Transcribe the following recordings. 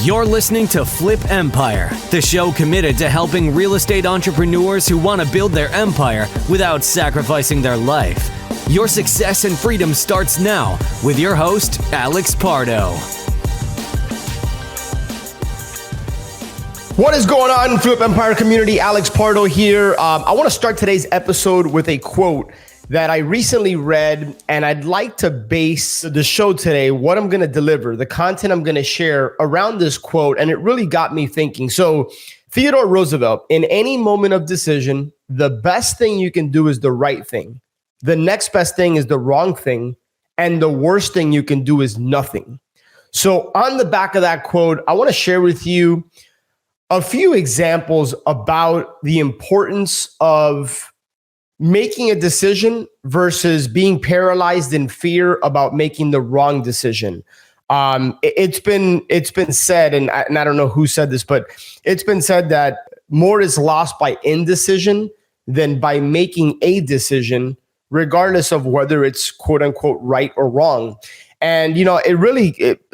You're listening to Flip Empire, the show committed to helping real estate entrepreneurs who want to build their empire without sacrificing their life. Your success and freedom starts now with your host, Alex Pardo. What is going on, Flip Empire community? Alex Pardo here. I want to start today's episode with a quote that I recently read, and I'd like to base the show today, what I'm going to deliver, the content I'm going to share around this quote, and it really got me thinking. So Theodore Roosevelt, in any moment of decision, the best thing you can do is the right thing. The next best thing is the wrong thing, and the worst thing you can do is nothing. So on the back of that quote, I want to share with you a few examples about the importance of making a decision versus being paralyzed in fear about making the wrong decision. It's been said, and I don't know who said this, but it's been said that more is lost by indecision than by making a decision, regardless of whether it's quote unquote right or wrong. And you know,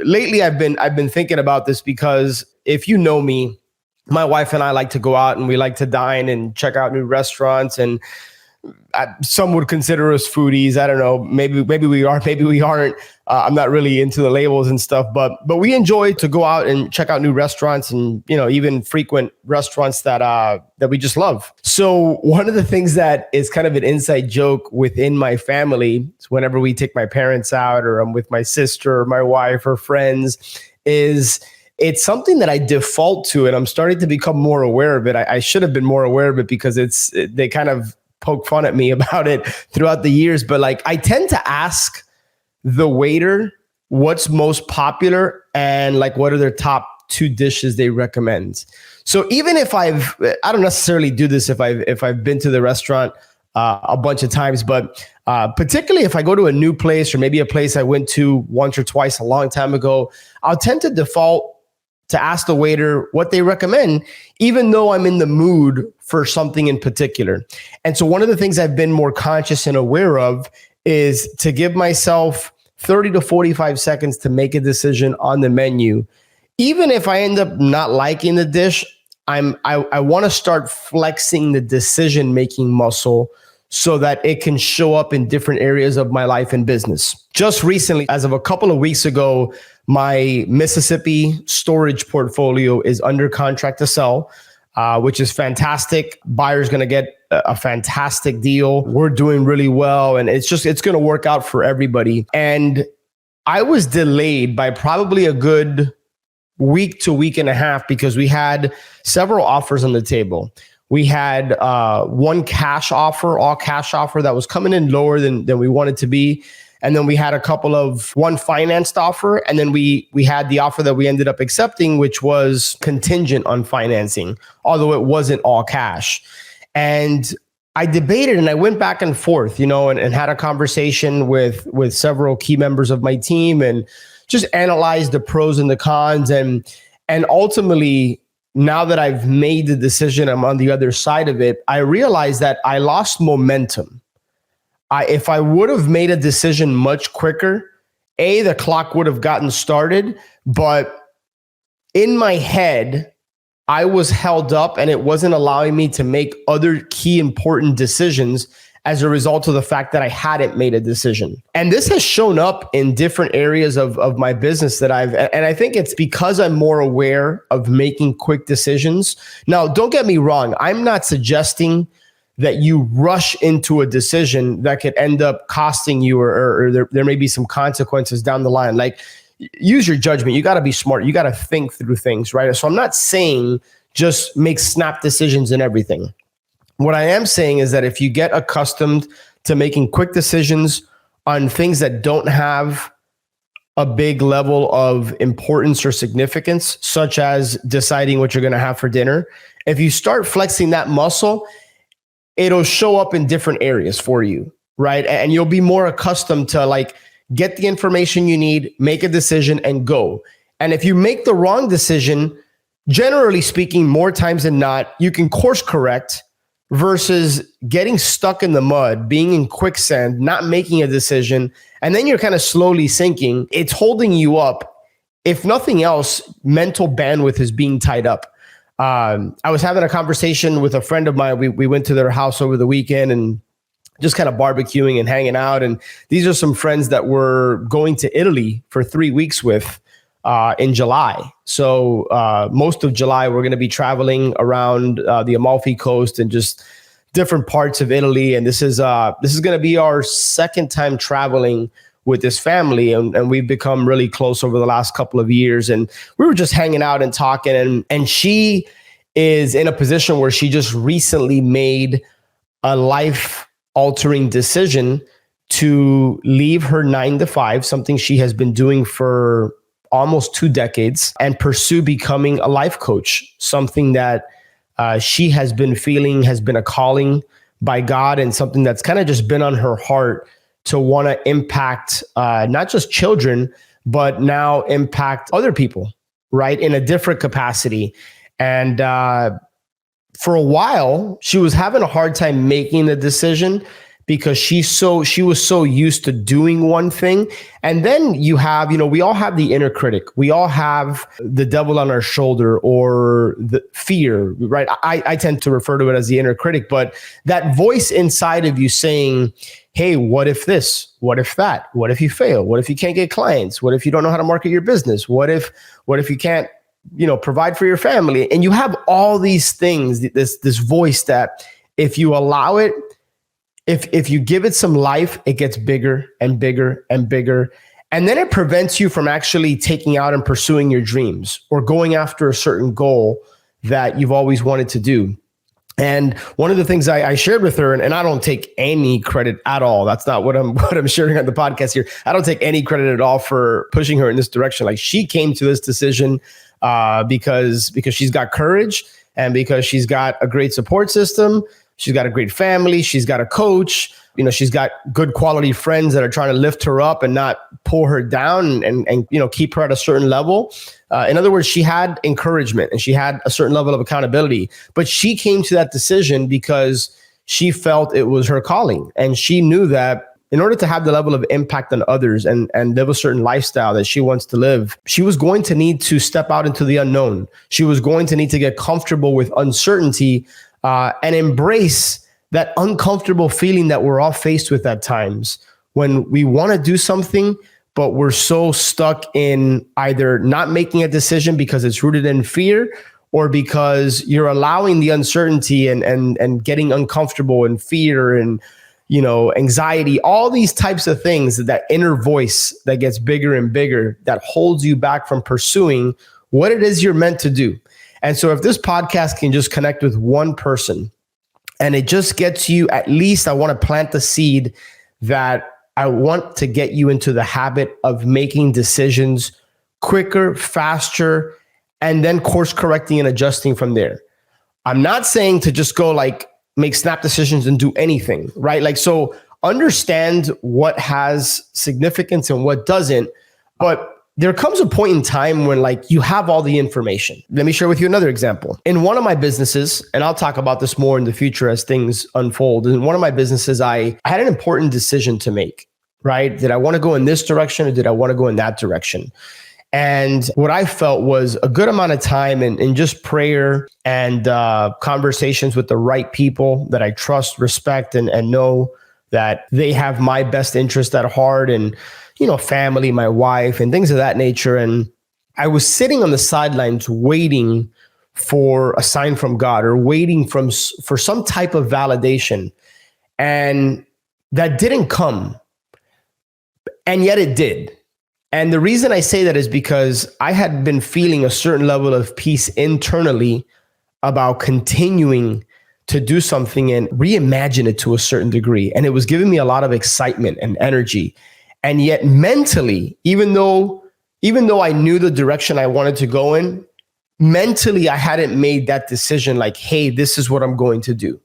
lately I've been thinking about this because if you know me, my wife and I like to go out and we like to dine and check out new restaurants, and some would consider us foodies. I don't know. Maybe we are, maybe we aren't. I'm not really into the labels and stuff, but we enjoy to go out and check out new restaurants, and you know, even frequent restaurants that we just love. So one of the things that is kind of an inside joke within my family is whenever we take my parents out, or I'm with my sister or my wife or friends, is it's something that I default to, and I'm starting to become more aware of it. I should have been more aware of it because they kind of poke fun at me about it throughout the years. But like, I tend to ask the waiter what's most popular and like what are their top 2 dishes they recommend. So even if I don't necessarily do this if I've been to the restaurant a bunch of times, but particularly if I go to a new place or maybe a place I went to once or twice a long time ago, I'll tend to default to ask the waiter what they recommend, even though I'm in the mood for something in particular. And so one of the things I've been more conscious and aware of is to give myself 30 to 45 seconds to make a decision on the menu. Even if I end up not liking the dish, I want to start flexing the decision-making muscle so that it can show up in different areas of my life and business. Just recently, as of a couple of weeks ago, my Mississippi storage portfolio is under contract to sell, which is fantastic. Buyer's going to get a fantastic deal. We're doing really well, and it's going to work out for everybody. And I was delayed by probably a good week to week and a half because we had several offers on the table. We had one cash offer, all cash offer that was coming in lower than we wanted to be. And then we had one financed offer. And then we had the offer that we ended up accepting, which was contingent on financing, although it wasn't all cash. And I debated and I went back and forth, and had a conversation with several key members of my team and just analyzed the pros and the cons. And ultimately, now that I've made the decision, I'm on the other side of it, I realized that I lost momentum. If I would have made a decision much quicker, the clock would have gotten started, but in my head, I was held up and it wasn't allowing me to make other key important decisions as a result of the fact that I hadn't made a decision. And this has shown up in different areas of my business and I think it's because I'm more aware of making quick decisions. Now, don't get me wrong. I'm not suggesting that you rush into a decision that could end up costing you or there may be some consequences down the line. Like, use your judgment. You got to be smart. You got to think through things, right? So I'm not saying just make snap decisions and everything. What I am saying is that if you get accustomed to making quick decisions on things that don't have a big level of importance or significance, such as deciding what you're going to have for dinner, if you start flexing that muscle, it'll show up in different areas for you, right? And you'll be more accustomed to like get the information you need, make a decision and go. And if you make the wrong decision, generally speaking, more times than not, you can course correct versus getting stuck in the mud, being in quicksand, not making a decision, and then you're kind of slowly sinking. It's holding you up if nothing else, mental bandwidth is being tied up. I was having a conversation with a friend of mine. We went to their house over the weekend and just kind of barbecuing and hanging out. And these are some friends that we're going to Italy for 3 weeks with in July. So most of July, we're going to be traveling around the Amalfi Coast and just different parts of Italy. And this is going to be our second time traveling with this family. And we've become really close over the last couple of years. And we were just hanging out and talking. And she is in a position where she just recently made a life-altering decision to leave her 9 to 5, something she has been doing for almost 2 decades, and pursue becoming a life coach, something that she has been feeling has been a calling by God, and something that's kind of just been on her heart to want to impact not just children, but now impact other people, right, in a different capacity. And for a while, she was having a hard time making the decision because she was so used to doing one thing. And then you have, we all have the inner critic. We all have the devil on our shoulder, or the fear, right? I tend to refer to it as the inner critic, but that voice inside of you saying, hey, what if this? What if that? What if you fail? What if you can't get clients? What if you don't know how to market your business? What if you can't, provide for your family? And you have all these things, this voice that if you allow it, if you give it some life, it gets bigger and bigger and bigger. And then it prevents you from actually taking out and pursuing your dreams or going after a certain goal that you've always wanted to do. And one of the things I shared with her, and I don't take any credit at all. That's not what I'm sharing on the podcast here. I don't take any credit at all for pushing her in this direction. Like, she came to this decision because she's got courage, and because she's got a great support system. She's got a great family. She's got a coach. She's got good quality friends that are trying to lift her up and not pull her down and keep her at a certain level. In other words, she had encouragement and she had a certain level of accountability. But she came to that decision because she felt it was her calling. And she knew that in order to have the level of impact on others and live a certain lifestyle that she wants to live, she was going to need to step out into the unknown. She was going to need to get comfortable with uncertainty and embrace that uncomfortable feeling that we're all faced with at times when we want to do something, but we're so stuck in either not making a decision because it's rooted in fear, or because you're allowing the uncertainty and getting uncomfortable and fear and anxiety, all these types of things, that inner voice that gets bigger and bigger that holds you back from pursuing what it is you're meant to do. And so if this podcast can just connect with one person, and it just gets you, at least I want to plant the seed that I want to get you into the habit of making decisions quicker, faster, and then course correcting and adjusting from there. I'm not saying to just go make snap decisions and do anything, right? So understand what has significance and what doesn't, but there comes a point in time when you have all the information. Let me share with you another example. In one of my businesses, and I'll talk about this more in the future as things unfold. In one of my businesses, I had an important decision to make, right? Did I want to go in this direction or did I want to go in that direction? And what I felt was a good amount of time in just prayer and conversations with the right people that I trust, respect, and know that they have my best interest at heart, and family, my wife, and things of that nature. And I was sitting on the sidelines waiting for a sign from God, or waiting for some type of validation. And that didn't come. And yet it did. And the reason I say that is because I had been feeling a certain level of peace internally about continuing to do something and reimagine it to a certain degree. And it was giving me a lot of excitement and energy. And yet mentally, even though I knew the direction I wanted to go in, mentally, I hadn't made that decision hey, this is what I'm going to do.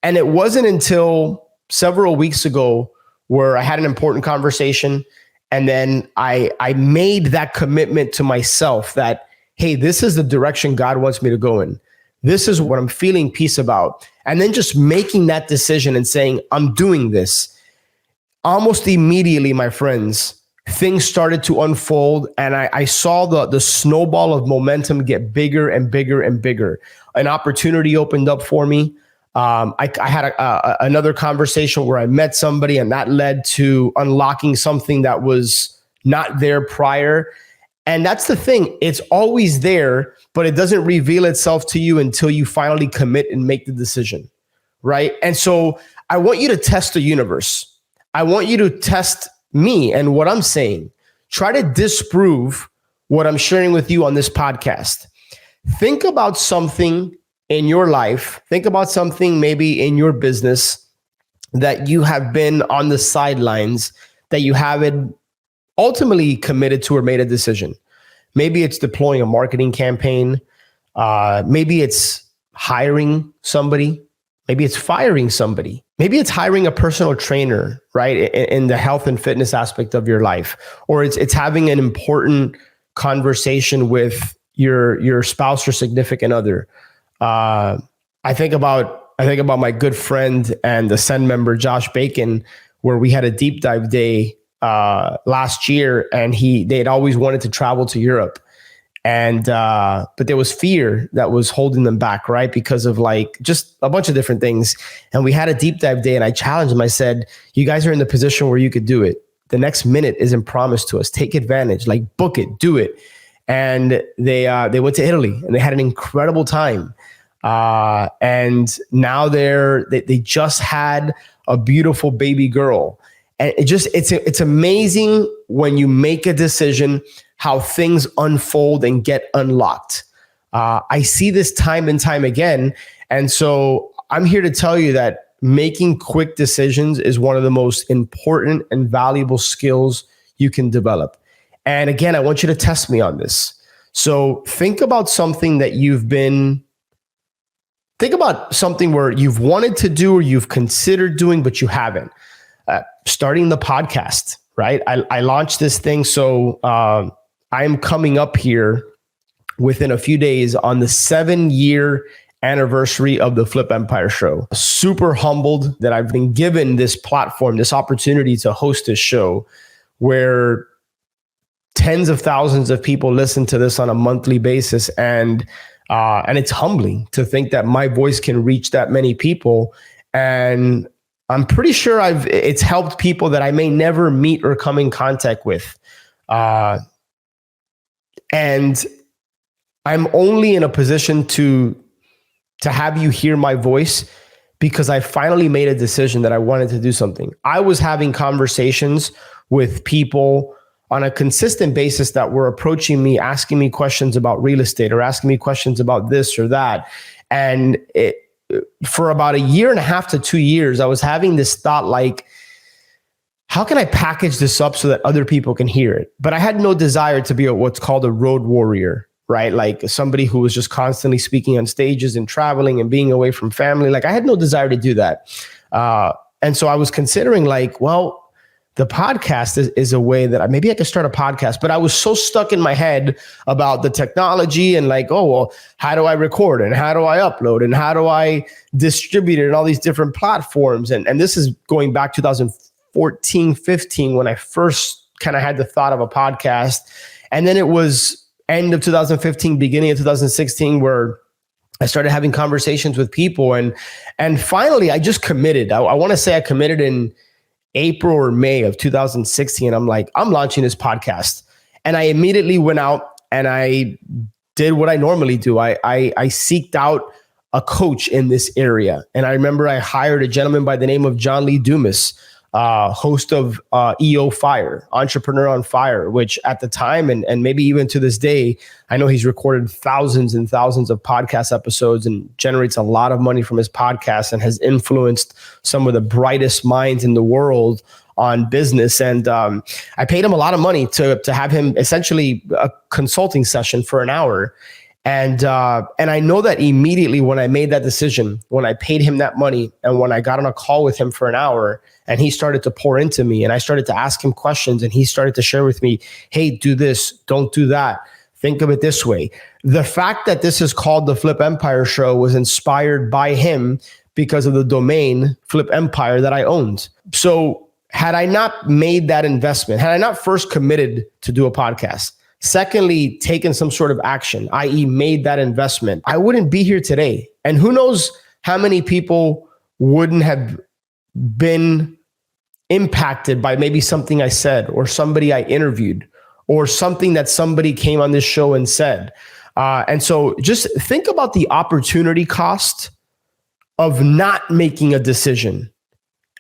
And it wasn't until several weeks ago where I had an important conversation, and then I made that commitment to myself that, hey, this is the direction God wants me to go in. This is what I'm feeling peace about. And then just making that decision and saying, I'm doing this. Almost immediately, my friends, things started to unfold, and I saw the snowball of momentum get bigger and bigger and bigger. An opportunity opened up for me. I had another conversation where I met somebody, and that led to unlocking something that was not there prior. And that's the thing. It's always there, but it doesn't reveal itself to you until you finally commit and make the decision, right? And so I want you to test the universe. I want you to test me and what I'm saying. Try to disprove what I'm sharing with you on this podcast. Think about something in your life. Think about something maybe in your business that you have been on the sidelines, that you haven't ultimately committed to or made a decision. Maybe it's deploying a marketing campaign. Maybe it's hiring somebody. Maybe it's firing somebody. Maybe it's hiring a personal trainer, right? In the health and fitness aspect of your life. Or it's having an important conversation with your spouse or significant other. I think about my good friend and the Ascend member, Josh Bacon, where we had a deep dive day last year, and they'd always wanted to travel to Europe. And, but there was fear that was holding them back, right? Because of like just a bunch of different things. And we had a deep dive day, and I challenged them. I said, you guys are in the position where you could do it. The next minute isn't promised to us. Take advantage, like book it, do it. And they went to Italy, and they had an incredible time. And now they just had a beautiful baby girl. And it's amazing when you make a decision, how things unfold and get unlocked. I see this time and time again. And so I'm here to tell you that making quick decisions is one of the most important and valuable skills you can develop. And again, I want you to test me on this. So think about something where you've wanted to do or you've considered doing, but you haven't. Starting the podcast, right? I launched this thing. So I'm coming up here within a few days on the 7-year anniversary of the Flip Empire show. Super humbled that I've been given this platform, this opportunity to host this show where tens of thousands of people listen to this on a monthly basis. And it's humbling to think that my voice can reach that many people. And I'm pretty sure it's helped people that I may never meet or come in contact with. And I'm only in a position to have you hear my voice because I finally made a decision that I wanted to do something. I was having conversations with people on a consistent basis that were approaching me, asking me questions about real estate or asking me questions about this or that. And for about 1.5 to 2 years, I was having this thought like, how can I package this up so that other people can hear it? But I had no desire to be what's called a road warrior, right? Like somebody who was just constantly speaking on stages and traveling and being away from family. Like I had no desire to do that. And so I was considering like, well, the podcast is a way that maybe I could start a podcast, but I was so stuck in my head about the technology and like, oh, well, how do I record and how do I upload and how do I distribute it and all these different platforms? And this is going back 2014, 15, when I first kind of had the thought of a podcast. And then it was end of 2015, beginning of 2016, where I started having conversations with people. And finally, I just committed. I want to say I committed in April or May of 2016. I'm like, I'm launching this podcast. And I immediately went out and I did what I normally do. I seeked out a coach in this area. And I remember I hired a gentleman by the name of John Lee Dumas, host of EO Fire, Entrepreneur on Fire, which at the time and maybe even to this day, I know he's recorded thousands and thousands of podcast episodes and generates a lot of money from his podcast and has influenced some of the brightest minds in the world on business. And I paid him a lot of money to have him essentially a consulting session for an hour. And I know that immediately when I made that decision, when I paid him that money and when I got on a call with him for an hour and he started to pour into me and I started to ask him questions and he started to share with me, hey, do this, don't do that. Think of it this way. The fact that this is called the Flip Empire Show was inspired by him because of the domain Flip Empire that I owned. So had I not made that investment, had I not first committed to do a podcast, secondly, taken some sort of action, i.e. made that investment, I wouldn't be here today. And who knows how many people wouldn't have been impacted by maybe something I said or somebody I interviewed or something that somebody came on this show and said. And so just think about the opportunity cost of not making a decision.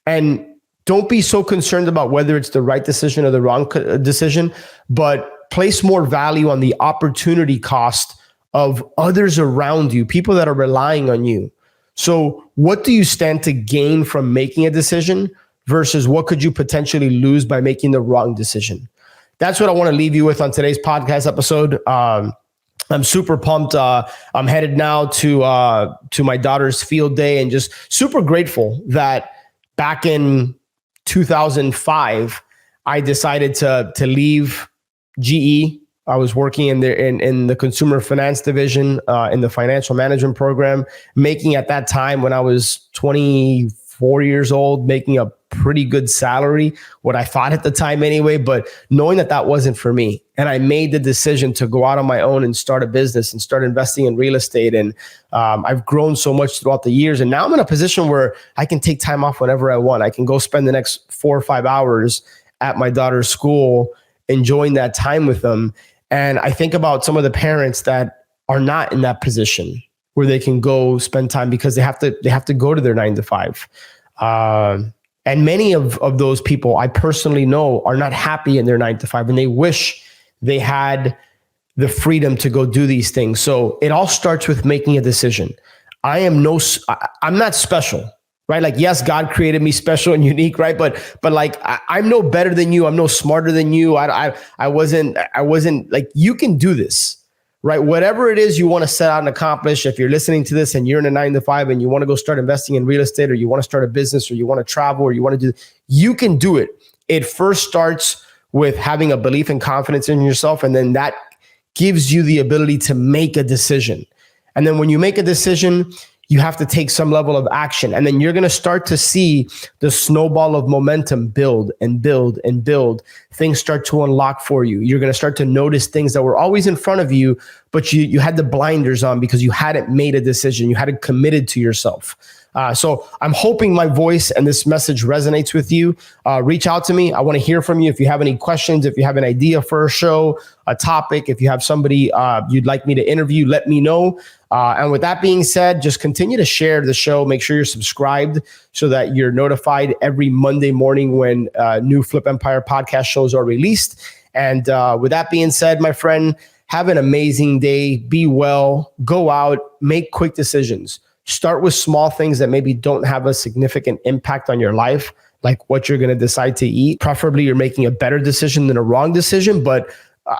And don't be so concerned about whether it's the right decision or the wrong decision, but place more value on the opportunity cost of others around you, people that are relying on you. So what do you stand to gain from making a decision versus what could you potentially lose by making the wrong decision? That's what I want to leave you with on today's podcast episode. I'm super pumped. I'm headed now to my daughter's field day, and just super grateful that back in 2005, I decided to leave GE. I was working in the consumer finance division in the financial management program, making at that time when I was 24 years old, making a pretty good salary, what I thought at the time anyway, but knowing that that wasn't for me. And I made the decision to go out on my own and start a business and start investing in real estate. And I've grown so much throughout the years. And now I'm in a position where I can take time off whenever I want. I can go spend the next 4 or 5 hours at my daughter's school, enjoying that time with them. And I think about some of the parents that are not in that position where they can go spend time because they have to go to their 9 to 5. And many of those people I personally know are not happy in their 9 to 5, and they wish they had the freedom to go do these things. So it all starts with making a decision. I'm not special, right? Like, yes, God created me special and unique, right? But like, I'm no better than you. I'm no smarter than you. I wasn't like, you can do this. Right? Whatever it is you want to set out and accomplish, if you're listening to this and you're in a 9 to 5 and you want to go start investing in real estate, or you want to start a business, or you want to travel, or you want to do, you can do it. It first starts with having a belief and confidence in yourself. And then that gives you the ability to make a decision. And then when you make a decision, you have to take some level of action. And then you're going to start to see the snowball of momentum build and build and build. Things start to unlock for you. You're going to start to notice things that were always in front of you, but you had the blinders on because you hadn't made a decision. You hadn't committed to yourself. So I'm hoping my voice and this message resonates with you. Reach out to me. I want to hear from you. If you have any questions, if you have an idea for a show, a topic, if you have somebody you'd like me to interview, let me know. And with that being said, just continue to share the show. Make sure you're subscribed so that you're notified every Monday morning when new Flip Empire podcast shows are released. And with that being said, my friend, have an amazing day. Be well. Go out. Make quick decisions. Start with small things that maybe don't have a significant impact on your life, like what you're going to decide to eat. Preferably, you're making a better decision than a wrong decision, but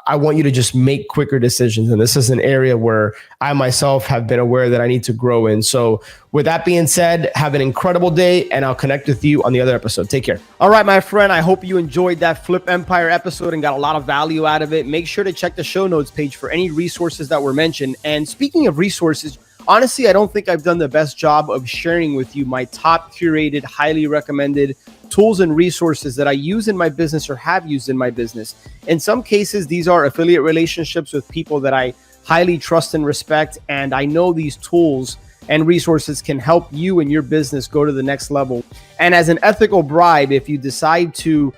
I want you to just make quicker decisions. And this is an area where I myself have been aware that I need to grow in. So with that being said, have an incredible day, and I'll connect with you on the other episode. Take care. All right, my friend, I hope you enjoyed that Flip Empire episode and got a lot of value out of it. Make sure to check the show notes page for any resources that were mentioned. And speaking of resources, honestly, I don't think I've done the best job of sharing with you my top curated, highly recommended tools and resources that I use in my business or have used in my business. In some cases, these are affiliate relationships with people that I highly trust and respect. And I know these tools and resources can help you and your business go to the next level. And as an ethical bribe, if you decide to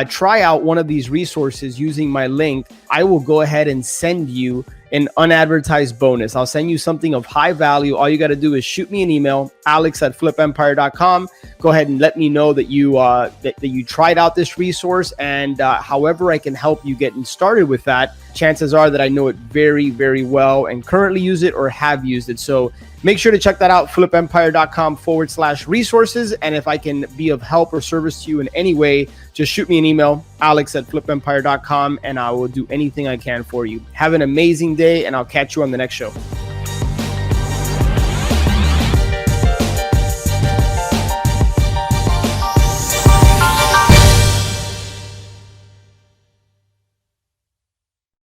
try out one of these resources using my link, I will go ahead and send you an unadvertised bonus. I'll send you something of high value. All you got to do is shoot me an email, alex@flipempire.com. Go ahead and let me know that you tried out this resource, and however I can help you getting started with that. Chances are that I know it very, very well and currently use it or have used it. So make sure to check that out, flipempire.com/resources. And if I can be of help or service to you in any way, just shoot me an email, alex@flipempire.com, and I will do anything I can for you. Have an amazing day, and I'll catch you on the next show.